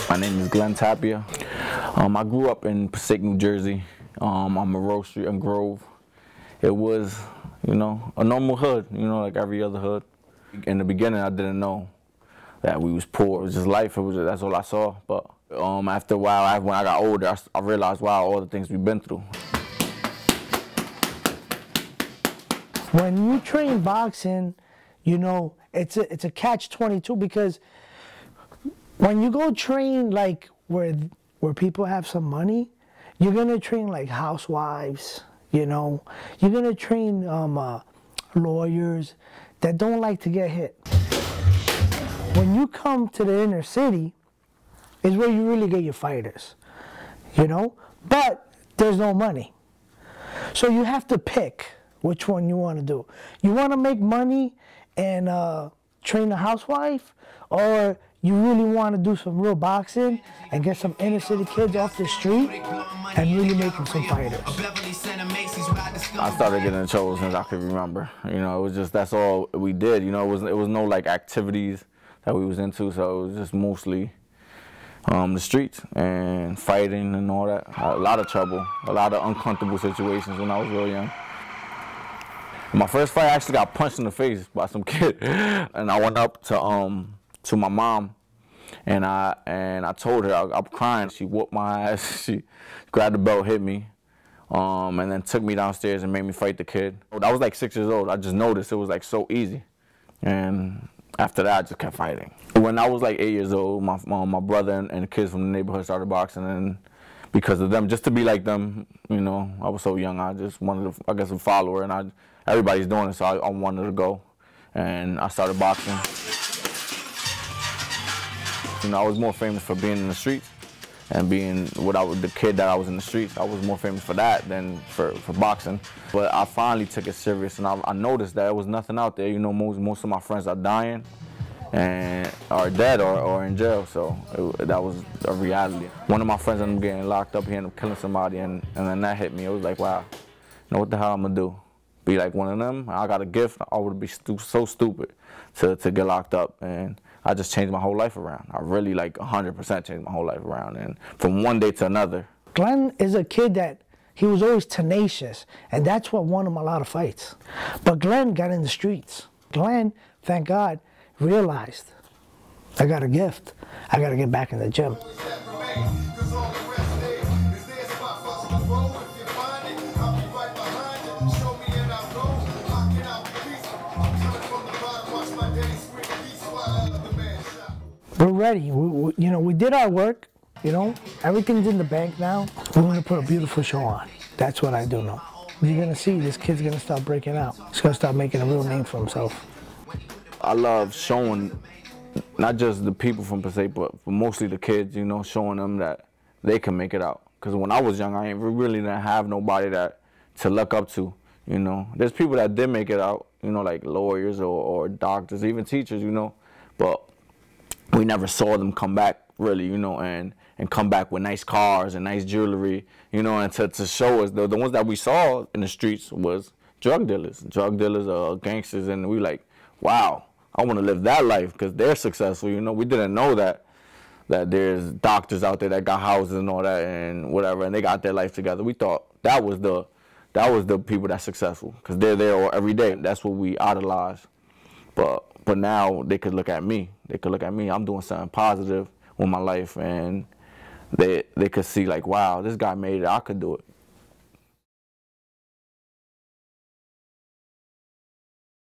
My name is Glen Tapia. I grew up in Passaic, New Jersey, on Monroe Street and Grove. It was, you know, a normal hood, you know, like every other hood. In the beginning, I didn't know that we was poor. It was just life. That's all I saw. But after a while, when I got older, I realized, wow, all the things we've been through. When you train boxing, you know, it's a catch-22, because when you go train like where people have some money, you're gonna train like housewives, you know. You're gonna train lawyers that don't like to get hit. When you come to the inner city, is where you really get your fighters, you know. But there's no money, so you have to pick which one you want to do. You want to make money and train a housewife, or you really want to do some real boxing and get some inner city kids off the street and really make them some fighters. I started getting in trouble since I could remember. You know, it was just, that's all we did. You know, it was no like activities that we was into, so it was just mostly the streets and fighting and all that. A lot of trouble, a lot of uncomfortable situations when I was real young. My first fight, I actually got punched in the face by some kid, and I went up to my mom, and I told her I'm crying. She whooped my ass. She grabbed the belt, hit me, and then took me downstairs and made me fight the kid. I was like 6 years old. I just noticed it was like so easy, and after that I just kept fighting. When I was like 8 years old, my brother and the kids from the neighborhood started boxing, and because of them, just to be like them, you know, I was so young. I just wanted to, I guess, a follower, and everybody's doing it, so I wanted to go, and I started boxing. You know, I was more famous for being in the streets and being the kid that I was in the streets. I was more famous for that than for boxing. But I finally took it serious, and I noticed that there was nothing out there. You know, most of my friends are dying and are dead or in jail, so that was a reality. One of my friends ended up getting locked up, he ended up killing somebody, and then that hit me. It was like, wow, you know, what the hell I'm gonna do? Be like one of them? I got a gift. I would be so stupid to get locked up, and I just changed my whole life around. I really like 100% changed my whole life around, and from one day to another. Glen is a kid that he was always tenacious, and that's what won him a lot of fights. But Glen got in the streets. Glen, thank God, realized, I got a gift. I got to get back in the gym. We're ready. You know, we did our work. You know, everything's in the bank now. We're going to put a beautiful show on. That's what I do know. You're going to see this kid's going to start breaking out. He's going to start making a real name for himself. I love showing not just the people from Passaic, but mostly the kids, you know, showing them that they can make it out. Because when I was young, I really didn't have nobody to look up to, you know. There's people that did make it out, you know, like lawyers or doctors, even teachers, you know, but we never saw them come back, really, you know, and come back with nice cars and nice jewelry, you know, and to show us, the ones that we saw in the streets was drug dealers, gangsters, and we like, wow, I want to live that life because they're successful, you know. We didn't know that there's doctors out there that got houses and all that and whatever, and they got their life together. We thought that was the people that's successful because they're there every day. That's what we idolize. But now they could look at me. They could look at me. I'm doing something positive with my life, and they could see like, wow, this guy made it. I could do it.